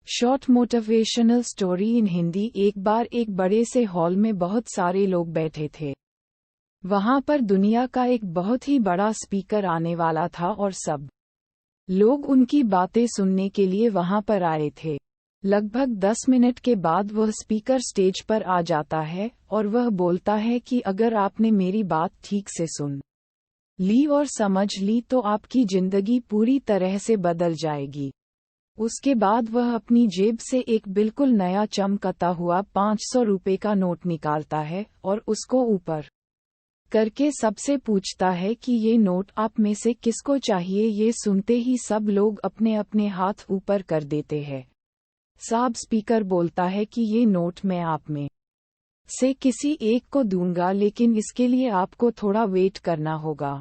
Short motivational story in Hindi. एक बार एक बड़े से हॉल में बहुत सारे लोग बैठे थे। वहां पर दुनिया का एक बहुत ही बड़ा स्पीकर आने वाला था और सब लोग उनकी बातें सुनने के लिए वहां पर आए थे। लगभग 10 मिनट के बाद वह स्पीकर स्टेज पर आ जाता है और वह बोलता है कि अगर आपने मेरी बात ठीक से सुन ली और समझ ली तो आपकी जिंदगी पूरी तरह से बदल जाएगी। उसके बाद वह अपनी जेब से एक बिल्कुल नया चमकता हुआ 500 रुपये का नोट निकालता है और उसको ऊपर करके सबसे पूछता है कि ये नोट आप में से किसको चाहिए। ये सुनते ही सब लोग अपने अपने हाथ ऊपर कर देते हैं। साब स्पीकर बोलता है कि ये नोट मैं आप में से किसी एक को दूंगा, लेकिन इसके लिए आपको थोड़ा वेट करना होगा।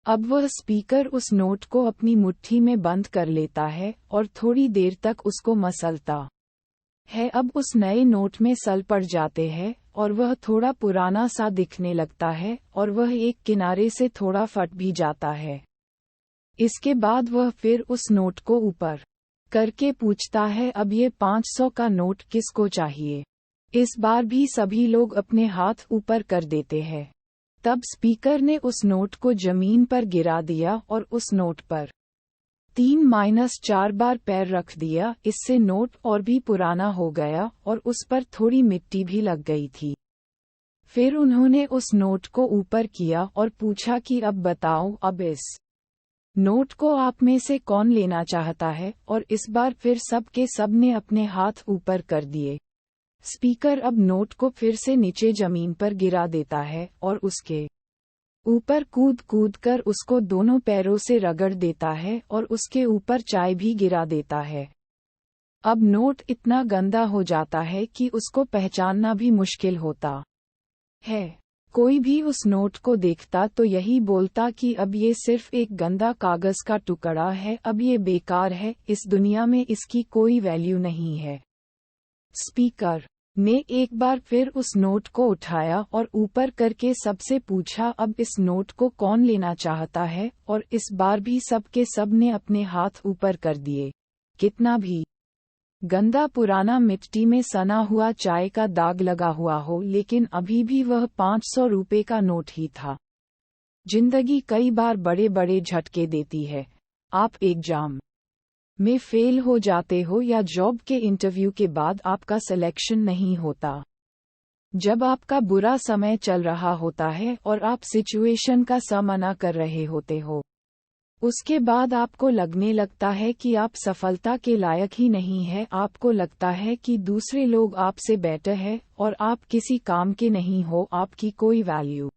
अब वह स्पीकर उस नोट को अपनी मुट्ठी में बंद कर लेता है और थोड़ी देर तक उसको मसलता है। अब उस नए नोट में सल पड़ जाते हैं और वह थोड़ा पुराना सा दिखने लगता है और वह एक किनारे से थोड़ा फट भी जाता है। इसके बाद वह फिर उस नोट को ऊपर करके पूछता है, अब ये 500 का नोट किसको चाहिए। इस बार भी सभी लोग अपने हाथ ऊपर कर देते हैं। तब स्पीकर ने उस नोट को जमीन पर गिरा दिया और उस नोट पर 3-4 बार पैर रख दिया। इससे नोट और भी पुराना हो गया और उस पर थोड़ी मिट्टी भी लग गई थी। फिर उन्होंने उस नोट को ऊपर किया और पूछा कि अब बताओ, अब इस नोट को आप में से कौन लेना चाहता है। और इस बार फिर सब के सब ने अपने हाथ ऊपर कर दिए। स्पीकर अब नोट को फिर से नीचे जमीन पर गिरा देता है और उसके ऊपर कूद कूद कर उसको दोनों पैरों से रगड़ देता है और उसके ऊपर चाय भी गिरा देता है। अब नोट इतना गंदा हो जाता है कि उसको पहचानना भी मुश्किल होता है। कोई भी उस नोट को देखता तो यही बोलता कि अब ये सिर्फ एक गंदा कागज का टुकड़ा है, अब ये बेकार है, इस दुनिया में इसकी कोई वैल्यू नहीं है। स्पीकर ने एक बार फिर उस नोट को उठाया और ऊपर करके सबसे पूछा, अब इस नोट को कौन लेना चाहता है। और इस बार भी सब के सब ने अपने हाथ ऊपर कर दिए। कितना भी गंदा पुराना मिट्टी में सना हुआ चाय का दाग लगा हुआ हो, लेकिन अभी भी वह 500 रुपये का नोट ही था। जिंदगी कई बार बड़े बड़े झटके देती है। आप एग्जाम में फेल हो जाते हो या जॉब के इंटरव्यू के बाद आपका सिलेक्शन नहीं होता। जब आपका बुरा समय चल रहा होता है और आप सिचुएशन का सामना कर रहे होते हो, उसके बाद आपको लगने लगता है कि आप सफलता के लायक ही नहीं है। आपको लगता है कि दूसरे लोग आपसे बेटर है और आप किसी काम के नहीं हो, आपकी कोई वैल्यू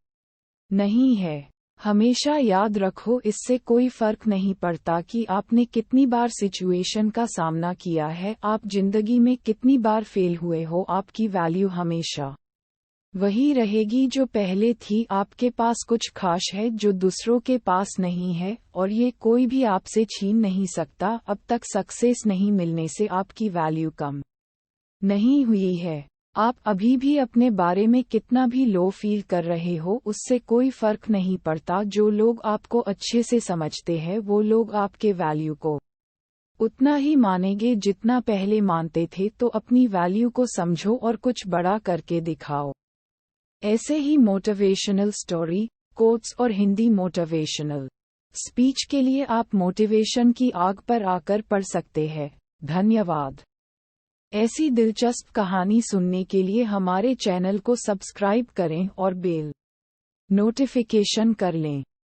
नहीं है। हमेशा याद रखो, इससे कोई फर्क नहीं पड़ता कि आपने कितनी बार सिचुएशन का सामना किया है, आप जिंदगी में कितनी बार फेल हुए हो, आपकी वैल्यू हमेशा वही रहेगी जो पहले थी। आपके पास कुछ खास है जो दूसरों के पास नहीं है और ये कोई भी आपसे छीन नहीं सकता। अब तक सक्सेस नहीं मिलने से आपकी वैल्यू कम नहीं हुई है। आप अभी भी अपने बारे में कितना भी लो फील कर रहे हो, उससे कोई फर्क नहीं पड़ता। जो लोग आपको अच्छे से समझते हैं वो लोग आपके वैल्यू को उतना ही मानेंगे जितना पहले मानते थे। तो अपनी वैल्यू को समझो और कुछ बड़ा करके दिखाओ। ऐसे ही मोटिवेशनल स्टोरी, कोट्स और हिंदी मोटिवेशनल स्पीच के लिए आप मोटिवेशन की आग पर आकर पढ़ सकते हैं। धन्यवाद। ऐसी दिलचस्प कहानी सुनने के लिए हमारे चैनल को सब्सक्राइब करें और बेल नोटिफिकेशन कर लें।